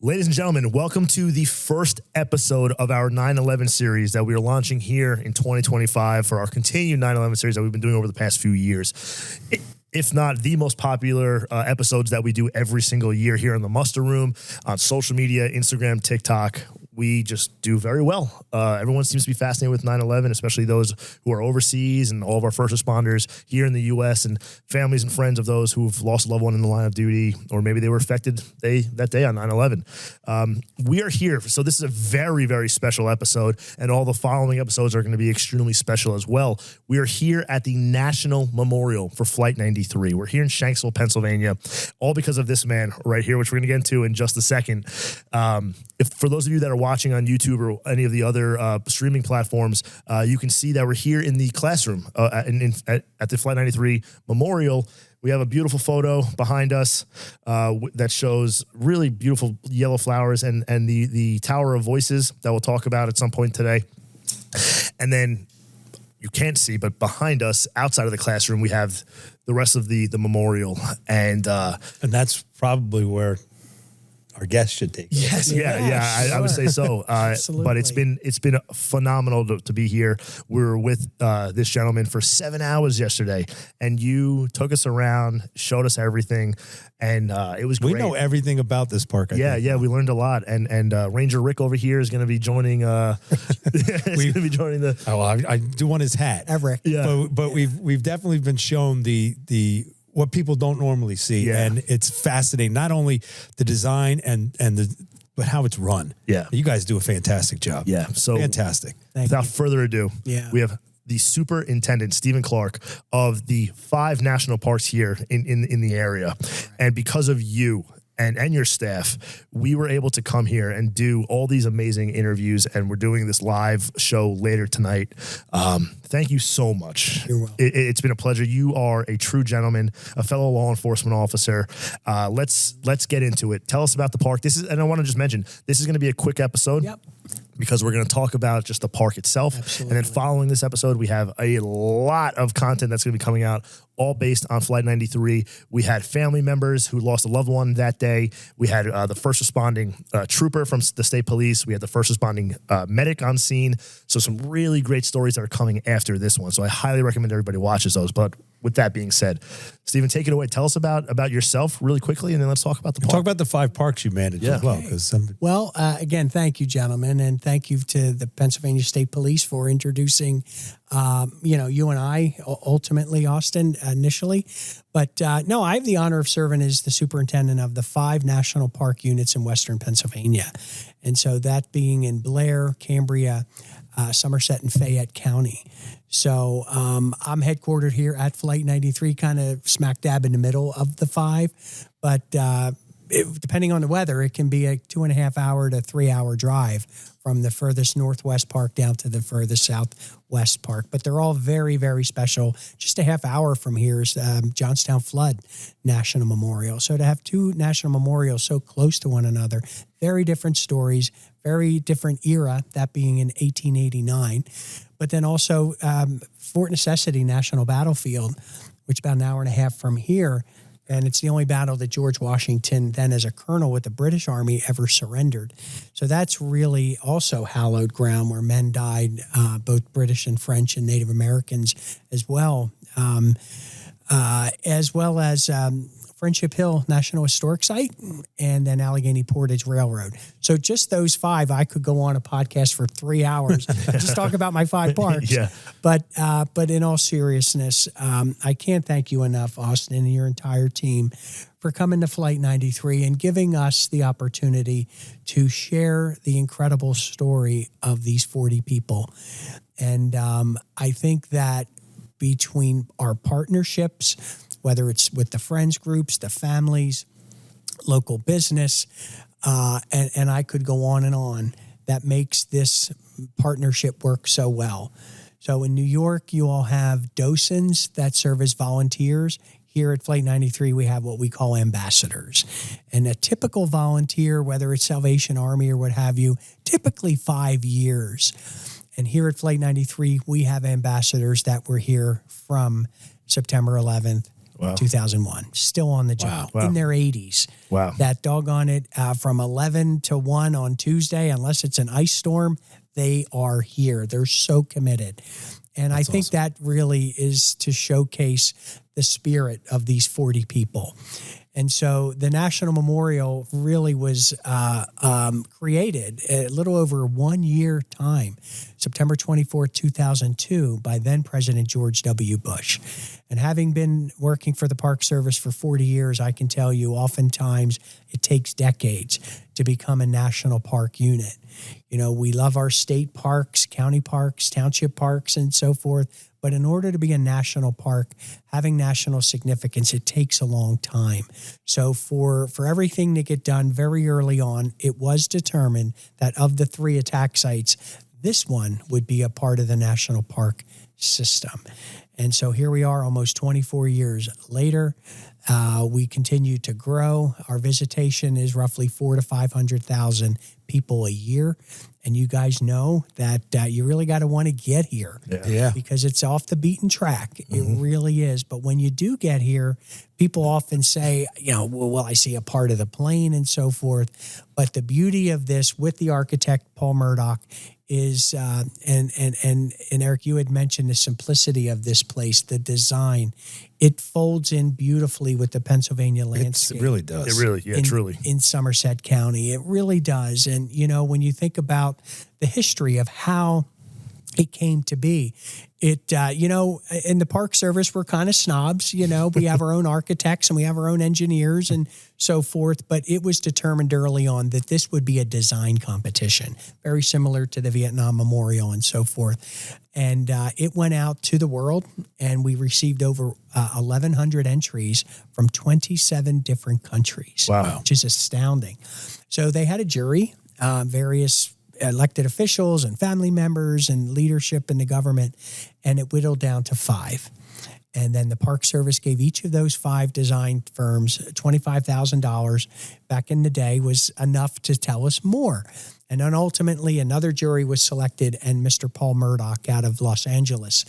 Ladies and gentlemen, welcome to the first episode of our 9/11 series that we are launching here in 2025 for our continued 9/11 series that we've been doing over the past few years. If not the most popular episodes that we do every single year here in the muster room, on social media, Instagram, TikTok. We just do very well. Everyone seems to be fascinated with 9/11, especially those who are overseas and all of our first responders here in the U.S. and families and friends of those who've lost a loved one in the line of duty, or maybe they were affected that day on 9/11. We are here. So this is a very, very special episode, and all the following episodes are going to be extremely special as well. We are here at the National Memorial for Flight 93. We're here in Shanksville, Pennsylvania, all because of this man right here, which we're going to get into in just a second. If for those of you that are watching on YouTube or any of the other streaming platforms, you can see that we're here in the classroom at the Flight 93 Memorial. We have a beautiful photo behind us that shows really beautiful yellow flowers and the Tower of Voices that we'll talk about at some point today. And then you can't see, but behind us, outside of the classroom, we have the rest of the memorial. And that's probably where our guests should take. Yes, sure. I would say so. But it's been phenomenal to be here. We were with this gentleman for 7 hours yesterday, and you took us around, showed us everything, and it was great. We know everything about this park. I think. We learned a lot. And Ranger Rick over here is going to be joining. He's going to be joining the. Oh, I do want his hat. Rick. Yeah, but we've definitely been shown the what people don't normally see, and it's fascinating. Not only the design but how it's run. Yeah, you guys do a fantastic job. Yeah, so fantastic. Without further ado, we have the Superintendent Stephen Clark of the 5 national parks here in the area, and because of you and your staff, we were able to come here and do all these amazing interviews, and we're doing this live show later tonight. Thank you so much. You're welcome. It's been a pleasure. You are a true gentleman, a fellow law enforcement officer. Let's get into it. Tell us about the park. And I want to just mention, this is going to be a quick episode. Yep. Because we're going to talk about just the park itself. Absolutely. And then following this episode, we have a lot of content that's going to be coming out, all based on Flight 93. We had family members who lost a loved one that day. We had the first responding trooper from the state police. We had the first responding medic on scene. So some really great stories that are coming after this one. So I highly recommend everybody watches those. But with that being said, Stephen, take it away. Tell us about yourself really quickly, and then let's talk about the park. Talk about the 5 parks you manage as well. Well, again, thank you, gentlemen, and thank you to the Pennsylvania State Police for introducing, you and I, ultimately, Austin, initially. But no, I have the honor of serving as the superintendent of the 5 national park units in Western Pennsylvania. And so that being in Blair, Cambria, Somerset, and Fayette County. So I'm headquartered here at Flight 93, kind of smack dab in the middle of the 5. But depending on the weather, it can be a 2.5 hour to 3 hour drive from the furthest northwest park down to the furthest southwest park. But they're all very, very special. Just a half hour from here is Johnstown Flood National Memorial. So to have 2 national memorials so close to one another, very different stories, very different era, that being in 1889. But then also Fort Necessity National Battlefield, which is about an hour and a half from here. And it's the only battle that George Washington, then as a colonel with the British Army, ever surrendered. So that's really also hallowed ground where men died, both British and French and Native Americans as well as Friendship Hill National Historic Site, and then Allegheny Portage Railroad. So just those 5, I could go on a podcast for 3 hours, just talk about my 5 parks. Yeah. But in all seriousness, I can't thank you enough, Austin, and your entire team for coming to Flight 93 and giving us the opportunity to share the incredible story of these 40 people. And I think that between our partnerships, whether it's with the friends groups, the families, local business, and I could go on and on, that makes this partnership work so well. So in New York, you all have docents that serve as volunteers. Here at Flight 93, we have what we call ambassadors. And a typical volunteer, whether it's Salvation Army or what have you, typically 5 years. And here at Flight 93, we have ambassadors that were here from September 11th 2001, still on the job in their 80s. Wow. That doggone it, from 11 to 1 on Tuesday, unless it's an ice storm, they are here. They're so committed. And I think that really is to showcase the spirit of these 40 people. And so the National Memorial really was created a little over 1 year time, September 24, 2002, by then President George W. Bush. And having been working for the Park Service for 40 years, I can tell you oftentimes it takes decades to become a national park unit. You know, we love our state parks, county parks, township parks, and so forth. But in order to be a national park, having national significance, it takes a long time. So for everything to get done very early on, it was determined that of the 3 attack sites, this one would be a part of the national park system. And so here we are almost 24 years later. We continue to grow. Our visitation is roughly 400,000 to 500,000 people a year. And you guys know that you really got to want to get here because it's off the beaten track. It really is. But when you do get here, people often say, you know, well, I see a part of the plane and so forth. But the beauty of this with the architect, Paul Murdoch, is, and Eric, you had mentioned the simplicity of this place, the design. It folds in beautifully with the Pennsylvania landscape. It really does. It really, truly. In Somerset County. It really does. And, you know, when you think about the history of how it came to be, it, you know, in the Park Service, we're kind of snobs, you know, we have our own architects and we have our own engineers and so forth, but it was determined early on that this would be a design competition, very similar to the Vietnam Memorial and so forth. And it went out to the world and we received over 1,100 entries from 27 different countries, which is astounding. So they had a jury, various elected officials and family members and leadership in the government, and it whittled down to 5. And then the Park Service gave each of those 5 design firms $25,000 back in the day was enough to tell us more. And then ultimately another jury was selected and Mr. Paul Murdoch out of Los Angeles,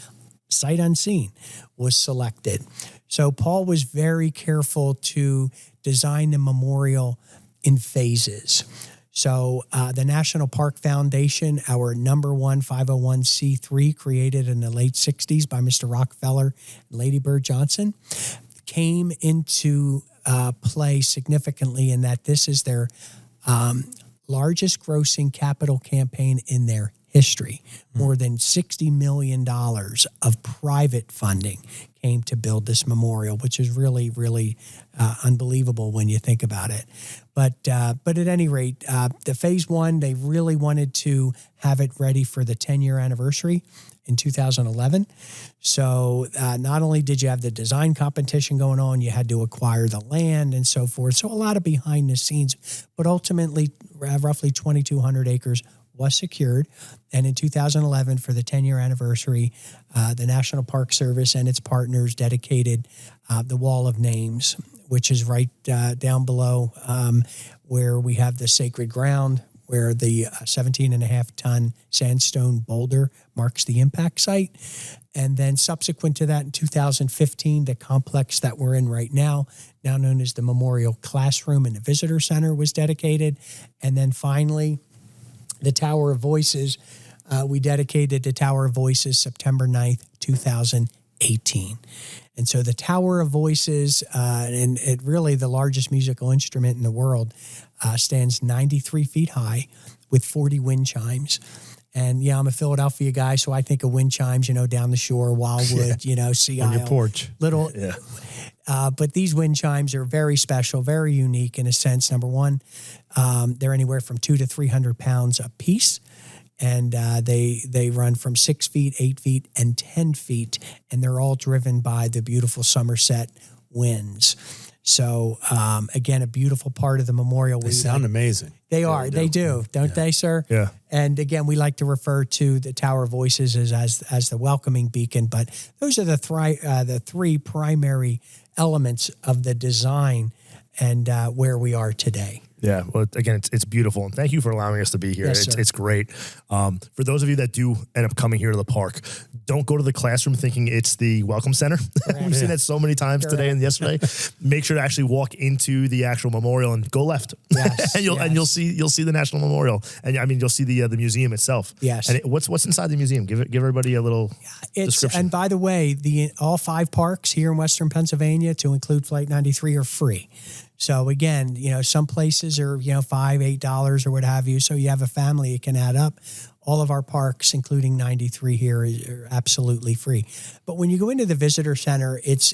sight unseen, was selected. So Paul was very careful to design the memorial in phases. So the National Park Foundation, our number one 501c3 created in the late 60s by Mr. Rockefeller and Lady Bird Johnson, came into play significantly in that this is their largest grossing capital campaign in their history. More than $60 million of private funding came to build this memorial, which is really, really unbelievable when you think about it. But at any rate, the phase 1, they really wanted to have it ready for the 10-year anniversary in 2011. So not only did you have the design competition going on, you had to acquire the land and so forth. So a lot of behind the scenes, but ultimately roughly 2,200 acres was secured. And in 2011, for the 10-year anniversary, the National Park Service and its partners dedicated the Wall of Names, which is right down below where we have the sacred ground, where the 17.5-ton sandstone boulder marks the impact site. And then subsequent to that, in 2015, the complex that we're in right now known as the Memorial Classroom and the Visitor Center, was dedicated. And then finally, the Tower of Voices, we dedicated the Tower of Voices September 9th, 2018. And so the Tower of Voices, and it really the largest musical instrument in the world, stands 93 feet high with 40 wind chimes. And yeah, I'm a Philadelphia guy, so I think of wind chimes, you know, down the shore, Wildwood, you know, Sea Isle. On your porch. Little, but these wind chimes are very special, very unique in a sense. Number one, they're anywhere from 200 to 300 pounds a piece. And they run from 6 feet, 8 feet, and 10 feet. And they're all driven by the beautiful Somerset winds. So, again, a beautiful part of the memorial. They sound amazing. They are. They do. Don't they, sir? Yeah. And again, we like to refer to the Tower of Voices as the welcoming beacon. But those are the three primary elements of the design and where we are today. Yeah. Well, again, it's beautiful. And thank you for allowing us to be here. Yes, sir. It's great. For those of you that do end up coming here to the park, don't go to the classroom thinking it's the welcome center. We've seen that so many times today and yesterday. Make sure to actually walk into the actual memorial and go left. Yes, and you'll see the National Memorial. And I mean, you'll see the museum itself. Yes. And what's inside the museum? Give everybody a little description. And by the way, all 5 parks here in Western Pennsylvania, to include Flight 93, are free. So again, some places are, $5, $8 or what have you. So you have a family, it can add up. All of our parks, including 93 here, are absolutely free. But when you go into the visitor center, it's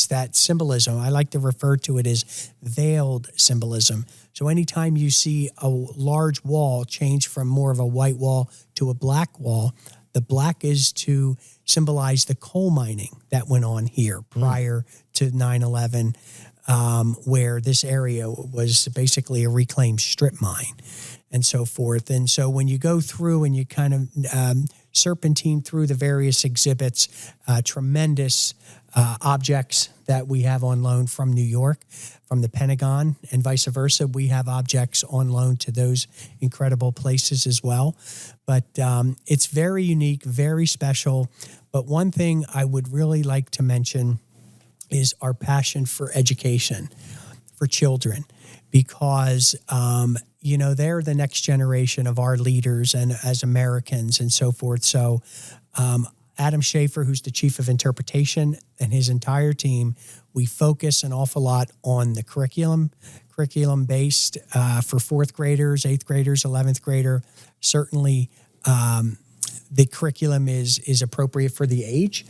that symbolism. I like to refer to it as veiled symbolism. So anytime you see a large wall change from more of a white wall to a black wall, the black is to symbolize the coal mining that went on here prior to 9/11. Where this area was basically a reclaimed strip mine and so forth. And so when you go through and you kind of serpentine through the various exhibits, tremendous objects that we have on loan from New York, from the Pentagon, and vice versa. We have objects on loan to those incredible places as well. But it's very unique, very special. But one thing I would really like to mention is our passion for education for children, because, they're the next generation of our leaders and as Americans and so forth. So Adam Schaefer, who's the chief of interpretation, and his entire team, we focus an awful lot on the curriculum based for 4th graders, 8th graders, 11th grader. Certainly the curriculum is appropriate for the age.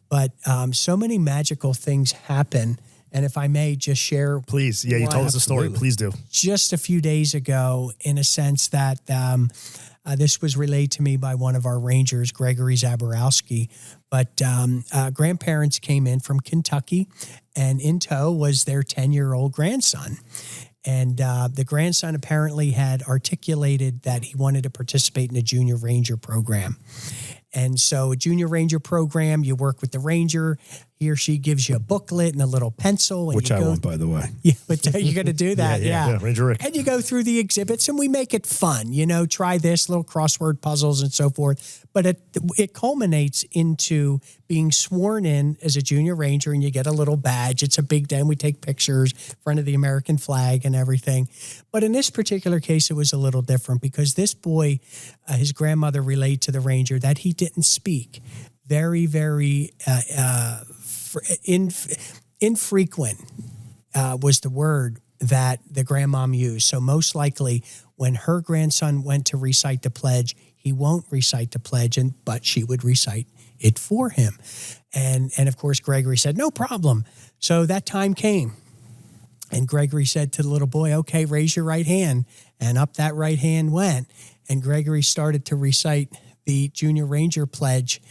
But so many magical things happen. And if I may just share. Please. Yeah, you told us a story. Please do. Just a few days ago, in a sense that this was relayed to me by one of our rangers, Gregory Zaborowski. But grandparents came in from Kentucky, and in tow was their 10-year-old grandson. And the grandson apparently had articulated that he wanted to participate in a junior ranger program. And so a junior ranger program, you work with the ranger. He or she gives you a booklet and a little pencil. And which I want, by the way. Yeah, but you're going to do that. Yeah, Ranger Rick. And you go through the exhibits and we make it fun. Try this, little crossword puzzles and so forth. But it culminates into being sworn in as a junior ranger, and you get a little badge. It's a big day, and we take pictures in front of the American flag and everything. But in this particular case, it was a little different because this boy, his grandmother relayed to the ranger that he didn't speak. Very, very infrequent was the word that the grandmom used. So most likely when her grandson went to recite the pledge, he won't recite the pledge, but she would recite it for him. And of course, Gregory said, no problem. So that time came. And Gregory said to the little boy, okay, raise your right hand. And up that right hand went. And Gregory started to recite the Junior Ranger pledge.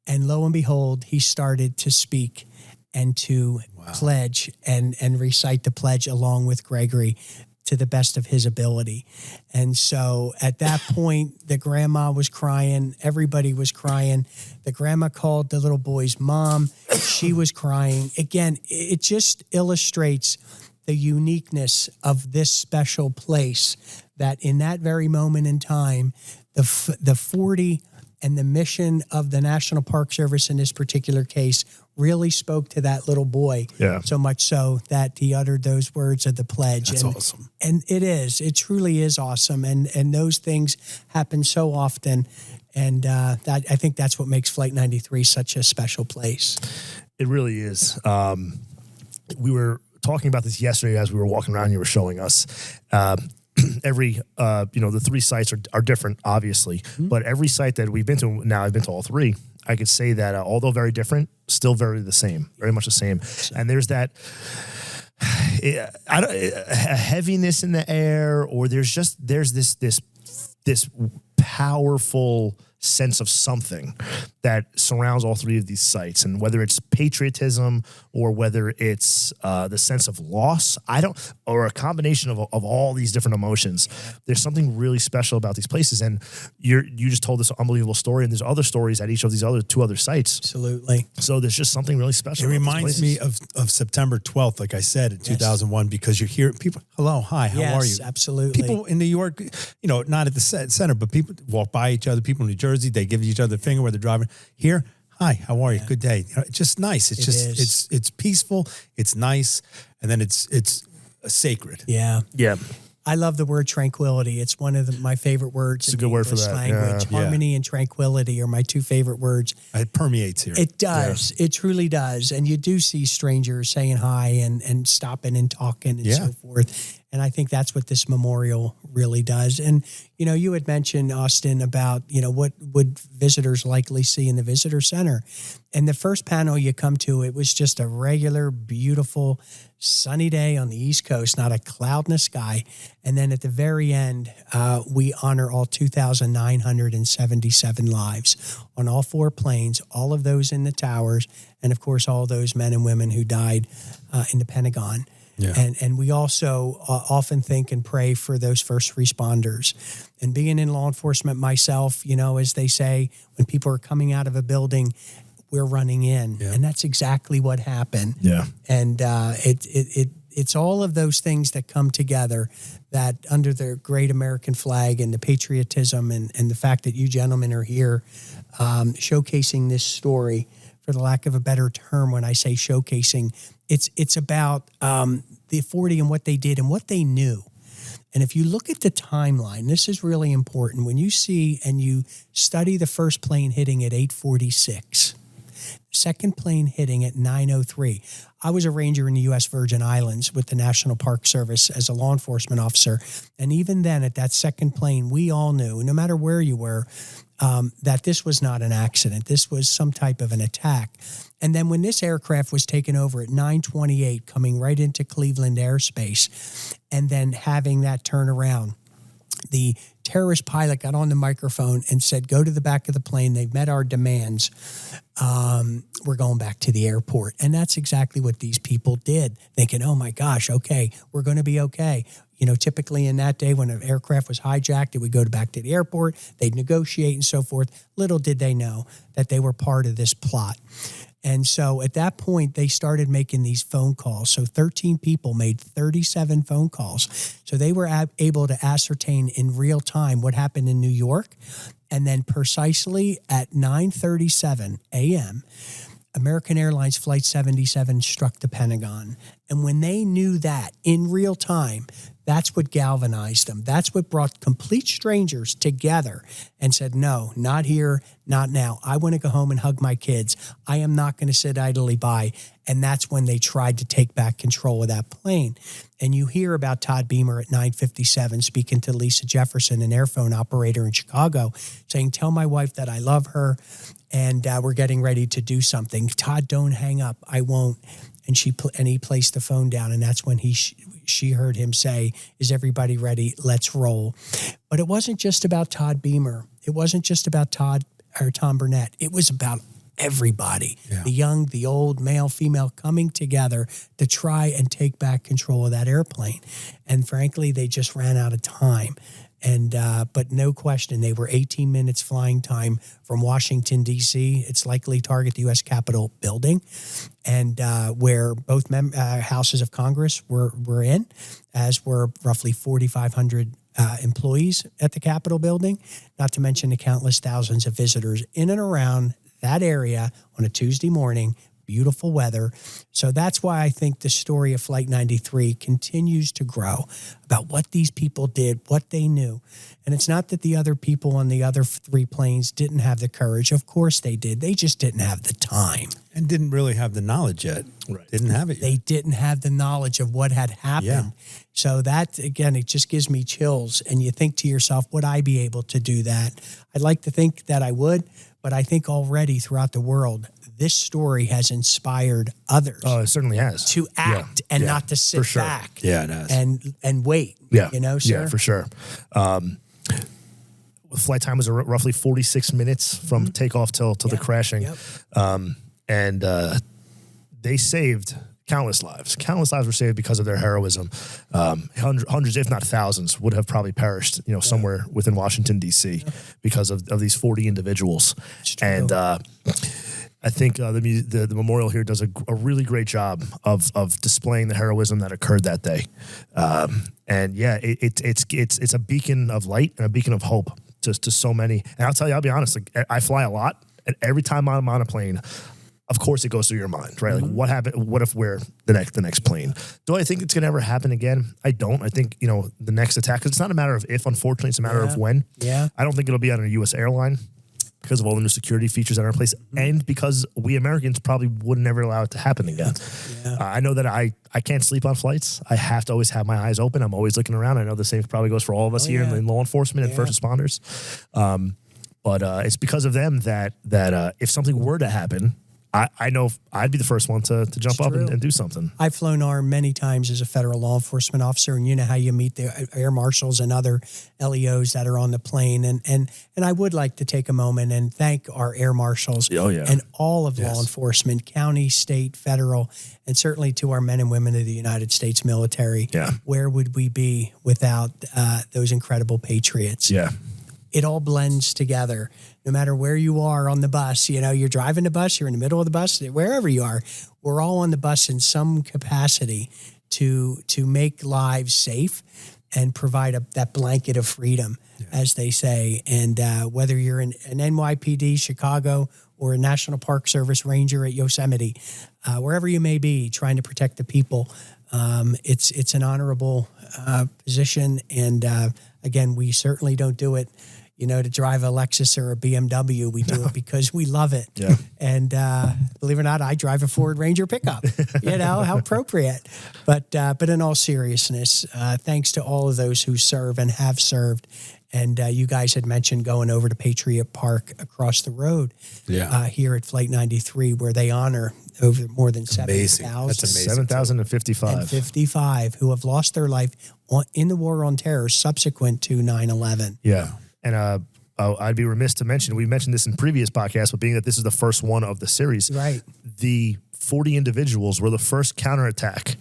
And lo and behold, he started to speak and to pledge and recite the pledge along with Gregory to the best of his ability. And so at that point, the grandma was crying. Everybody was crying. The grandma called the little boy's mom. She was crying. Again, it just illustrates the uniqueness of this special place, that in that very moment in time, the 40 and the mission of the National Park Service in this particular case really spoke to that little boy. Yeah. So much so that he uttered those words of the pledge. That's awesome. And it truly is awesome. And those things happen so often. And that I think that's what makes Flight 93 such a special place. It really is. We were talking about this yesterday as we were walking around. You were showing us every, the 3 sites are different, obviously, but every site that we've been to now, I've been to all 3. I could say that although very different, still very much the same. And there's that a heaviness in the air, or there's this powerful sense of something that surrounds all three of these sites. And whether it's patriotism or whether it's the sense of loss, or a combination of all these different emotions, there's something really special about these places. And you just told this unbelievable story, and there's other stories at each of these two other sites. Absolutely. So there's just something really special. It reminds me of September 12th, like I said, in 2001, because you hear people, hello, hi, how are you? Absolutely. People in New York, not at the center, but people walk by each other. People in New Jersey, they give each other the finger where they're driving. Here, hi, how are you? Good day. It's just nice. It's peaceful. It's nice. And then it's sacred. Yeah. Yeah. I love the word tranquility. It's one of my favorite words. It's a good word for that. Language. Yeah. Harmony and tranquility are my two favorite words. It permeates here. It does. Yeah. It truly does. And you do see strangers saying hi and stopping and talking and so forth. And I think that's what this memorial really does. And, you had mentioned, Austin, about, what would visitors likely see in the visitor center. And the first panel you come to, it was just a regular, beautiful, sunny day on the East Coast, not a cloud in the sky. And then at the very end, we honor all 2,977 lives on all four planes, all of those in the towers, and of course, all those men and women who died in the Pentagon. Yeah. And we also often think and pray for those first responders. And being in law enforcement myself, as they say, when people are coming out of a building, we're running in. Yeah. And that's exactly what happened. Yeah. And it's all of those things that come together that under the great American flag and the patriotism and the fact that you gentlemen are here showcasing this story, for the lack of a better term, when I say showcasing, it's about the 40 and what they did and what they knew. And if you look at the timeline, this is really important. When you see and you study the first plane hitting at 8:46, second plane hitting at 9:03. I was a ranger in the U.S. Virgin Islands with the National Park Service as a law enforcement officer. And even then, at that second plane, we all knew, no matter where you were, that this was not an accident. This was some type of an attack. And then when this aircraft was taken over at 9:28, coming right into Cleveland airspace, and then having that turn around, the terrorist pilot got on the microphone and said, go to the back of the plane. They've met our demands. We're going back to the airport. And that's exactly what these people did, thinking, oh my gosh, okay, we're going to be okay. Typically in that day when an aircraft was hijacked, it would go back to the airport. They'd negotiate and so forth. Little did they know that they were part of this plot. And so at that point, they started making these phone calls. So 13 people made 37 phone calls. So they were able to ascertain in real time what happened in New York. And then precisely at 9:37 a.m., American Airlines Flight 77 struck the Pentagon. And when they knew that in real time, that's what galvanized them. That's what brought complete strangers together and said, no, not here, not now. I want to go home and hug my kids. I am not going to sit idly by. And that's when they tried to take back control of that plane. And you hear about Todd Beamer at 9:57 speaking to Lisa Jefferson, an airphone operator in Chicago, saying, tell my wife that I love her and we're getting ready to do something. Todd, don't hang up. I won't. And he placed the phone down, and that's when she heard him say, is everybody ready? Let's roll. But it wasn't just about Todd Beamer. It wasn't just about Tom Burnett. It was about everybody, the young, the old, male, female, coming together to try and take back control of that airplane. And frankly, they just ran out of time. And but no question, they were 18 minutes flying time from Washington, D.C. It's likely target the U.S. Capitol building, and where both houses of Congress were in, as were roughly 4,500 employees at the Capitol building, not to mention the countless thousands of visitors in and around that area on a Tuesday morning. Beautiful weather. So that's why I think the story of Flight 93 continues to grow about what these people did, what they knew. And it's not that the other people on the other three planes didn't have the courage. Of course they did. They just didn't have the time. And didn't really have the knowledge yet. Right. Didn't have it yet. They didn't have the knowledge of what had happened. Yeah. So that, again, it just gives me chills. And you think to yourself, would I be able to do that? I'd like to think that I would, but I think already throughout the world, this story has inspired others. Oh, it certainly has. To act and not to sit back. Yeah, it has. And wait. Yeah. Sir? Yeah, for sure. flight time was roughly 46 minutes from takeoff till the crashing. And they saved countless lives. Countless lives were saved because of their heroism. Hundreds, if not thousands, would have probably perished, somewhere within Washington, D.C. because of these 40 individuals. And I think the memorial here does a really great job of displaying the heroism that occurred that day. And yeah, it's a beacon of light and a beacon of hope to so many. And I'll tell you, I'll be honest, like, I fly a lot, and every time I'm on a plane, of course it goes through your mind, right? Like, what happened? What if we're the next plane? Do I think it's going to ever happen again? I don't. I think, the next attack, 'cause it's not a matter of if, unfortunately, it's a matter of when. Yeah. I don't think it'll be on a U.S. airline because of all the new security features that are in place, and because we Americans probably would never allow it to happen again. I know that I can't sleep on flights. I have to always have my eyes open. I'm always looking around. I know the same probably goes for all of us here in law enforcement and first responders. But it's because of them that if something were to happen, I know I'd be the first one to jump up and do something. I've flown ARM many times as a federal law enforcement officer, and you know how you meet the air marshals and other LEOs that are on the plane. And I would like to take a moment and thank our air marshals and all of law enforcement, county, state, federal, and certainly to our men and women of the United States military. Where would we be without those incredible patriots? It all blends together. No matter where you are on the bus, you're driving the bus, you're in the middle of the bus, wherever you are, we're all on the bus in some capacity to make lives safe and provide that blanket of freedom, as they say. And whether you're in an NYPD, Chicago, or a National Park Service ranger at Yosemite, wherever you may be, trying to protect the people, it's an honorable position. And again, we certainly don't do it to drive a Lexus or a BMW. We do it because we love it. And believe it or not, I drive a Ford Ranger pickup. How appropriate. But in all seriousness, thanks to all of those who serve and have served. And you guys had mentioned going over to Patriot Park across the road here at Flight 93, where they honor over more than 7,000. That's amazing. 7,055. And 55 who have lost their life in the war on terror subsequent to 9/11. And I'd be remiss to mention, we mentioned this in previous podcasts, but being that this is the first one of the series, the 40 individuals were the first counterattack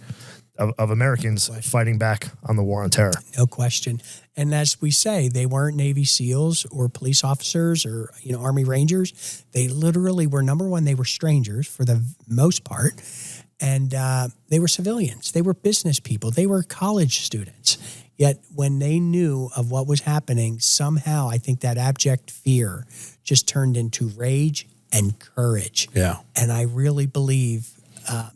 of Americans fighting back on the war on terror. No question. And as we say, they weren't Navy SEALs or police officers or Army Rangers. They literally were, number one, they were strangers for the most part, and they were civilians. They were business people. They were college students. Yet when they knew of what was happening, somehow I think that abject fear just turned into rage and courage. And I really believe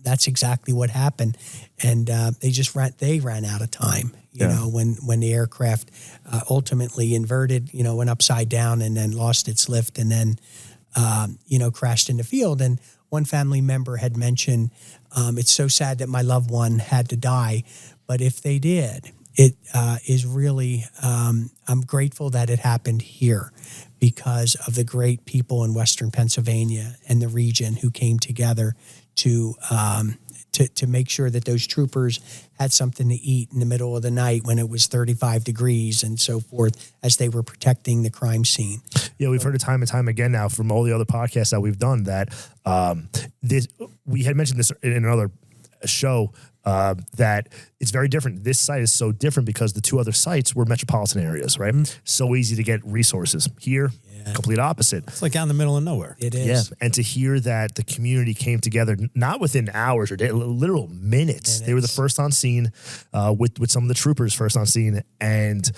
that's exactly what happened. And they ran out of time, you know, when the aircraft ultimately inverted, went upside down and then lost its lift and then, crashed in the field. And one family member had mentioned, it's so sad that my loved one had to die, but if they did, it is really, I'm grateful that it happened here because of the great people in Western Pennsylvania and the region who came together to make sure that those troopers had something to eat in the middle of the night when it was 35 degrees and so forth as they were protecting the crime scene. Yeah, we've heard it time and time again now from all the other podcasts that we've done that we had mentioned this in another show, that it's very different. This site is so different because the two other sites were metropolitan areas, right? So easy to get resources. Here, complete opposite. It's like out in the middle of nowhere. It is. Yeah, and to hear that the community came together, not within hours or literal minutes. They were the first on scene with some of the troopers first on scene, and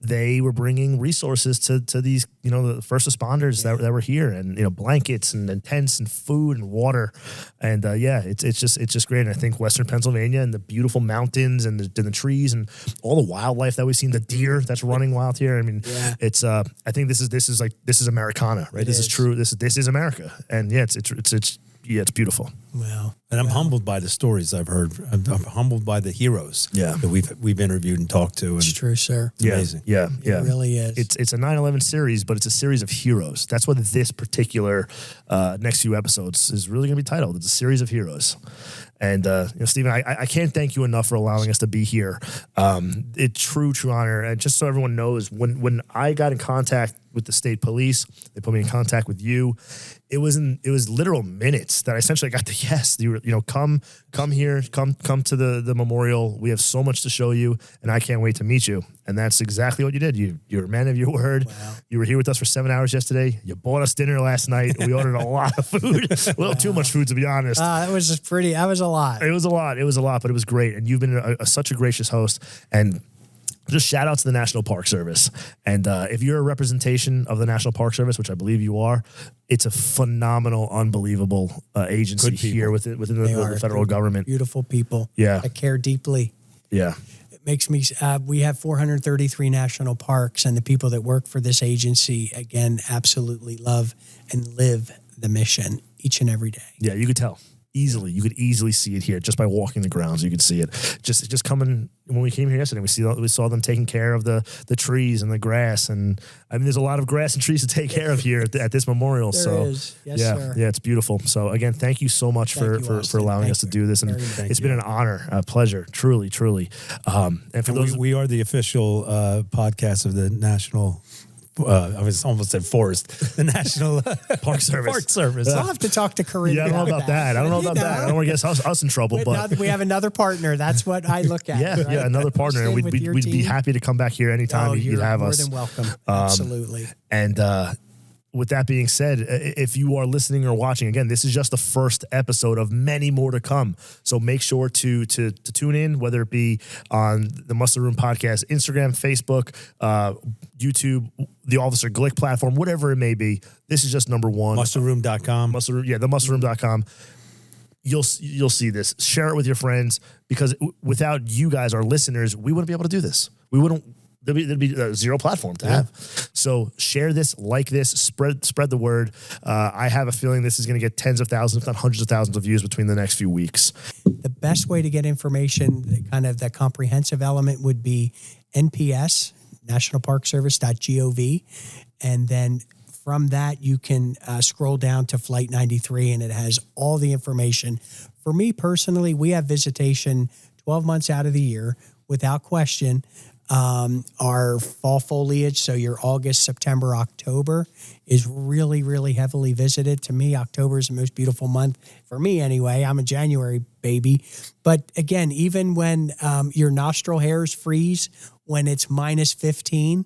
they were bringing resources to these, the first responders that were here, and blankets and tents and food and water, and it's just great. And I think Western Pennsylvania and the beautiful mountains and the trees and all the wildlife that we've seen, the deer that's running wild here. I mean, it's I think this is Americana, right? This is true. This is America, and it's beautiful. Well, and I'm humbled by the stories I've heard. I'm humbled by the heroes that we've interviewed and talked to. And it's true, sir. It's amazing. Yeah. It really is. It's a 9/11 series, but it's a series of heroes. That's what this particular next few episodes is really going to be titled. It's a series of heroes. And Stephen, I can't thank you enough for allowing us to be here. It's true honor. And just so everyone knows, when I got in contact with the state police, they put me in contact with you. It was literal minutes that I essentially got the yes. You were, come here, come to the memorial. We have so much to show you, and I can't wait to meet you. And that's exactly what you did. You're a man of your word. Wow. You were here with us for 7 hours yesterday. You bought us dinner last night. We ordered a lot of food, a little too much food, to be honest. That was a lot. It was a lot, but it was great. And you've been such a gracious host. And just shout out to the National Park Service. And if you're a representation of the National Park Service, which I believe you are, it's a phenomenal, unbelievable agency here within the federal government. Beautiful people. Yeah. That care deeply. Yeah. It makes me, we have 433 national parks, and the people that work for this agency, again, absolutely love and live the mission each and every day. Yeah, you could tell. You could easily see it here just by walking the grounds. You could see it just coming. When we came here yesterday, we saw them taking care of the trees and the grass, and I mean, there's a lot of grass and trees to take care of here at this memorial. There is. Yes, sir. Yeah, it's beautiful. So again, thank you so much for allowing us to do this, and it's been an honor, a pleasure, truly. And for those, we are the official podcast of the National. I was almost said forest, the National Park Service. Park Service. I'll have to talk to Corinne. Yeah, I don't know about that. I don't want to get us in trouble. But we have another partner. That's what I look at. Yeah, right? Another partner. And we'd be happy to come back here anytime you'd have us. You're more than welcome. Absolutely. And with that being said, if you are listening or watching, again, this is just the first episode of many more to come. So make sure to tune in, whether it be on the Muster Room Podcast, Instagram, Facebook, YouTube, the Officer Glick platform, whatever it may be. This is just number one. Musterroom.com. The musterroom.com. You'll see this. Share it with your friends, because without you guys, our listeners, we wouldn't be able to do this. There'd be zero platform to have. So share this, like this, spread the word. I have a feeling this is going to get tens of thousands, if not hundreds of thousands of views between the next few weeks. The best way to get information, kind of the comprehensive element, would be NPS, nationalparkservice.gov. And then from that, you can scroll down to Flight 93, and it has all the information. For me personally, we have visitation 12 months out of the year, without question. Our fall foliage, so your August, September, October, is really, really heavily visited. To me, October is the most beautiful month for me anyway. I'm a January baby. But again, even when your nostril hairs freeze, when it's minus 15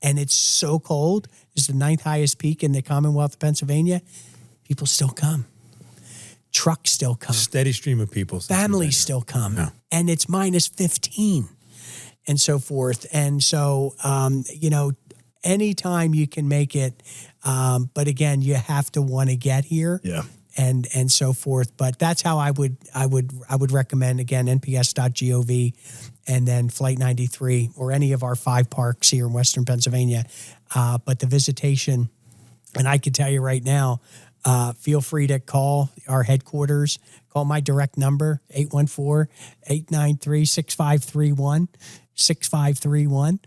and it's so cold, it's the 9th highest peak in the Commonwealth of Pennsylvania, people still come. Trucks still come. Steady stream of people. Families still come. Yeah. And it's minus 15. And so forth. And so, anytime you can make it, but again, you have to want to get here. Yeah. And so forth. But that's how I would recommend, again, nps.gov, and then Flight 93, or any of our 5 parks here in Western Pennsylvania. But the visitation, and I can tell you right now, feel free to call our headquarters. Call my direct number, 814-893-6531. 6531.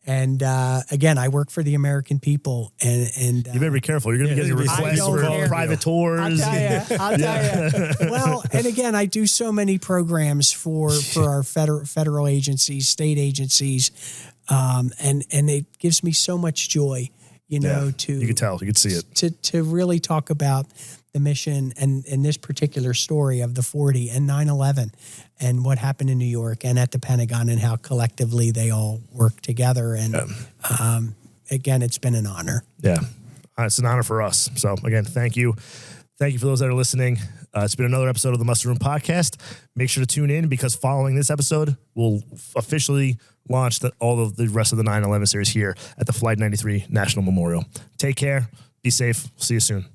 And again, I work for the American people, and you better be careful. You're going to be getting requests for private tours. I'll tell you. Well, and again, I do so many programs for our federal agencies, state agencies, and it gives me so much joy, you can tell, you can see it, to really talk about the mission and this particular story of the 40 and 9/11 and what happened in New York and at the Pentagon, and how collectively they all work together. And again, it's been an honor. Yeah, it's an honor for us. So again, thank you. Thank you for those that are listening. It's been another episode of the Muster Room Podcast. Make sure to tune in, because following this episode, we'll officially launch all of the rest of the 9/11 series here at the Flight 93 National Memorial. Take care. Be safe. See you soon.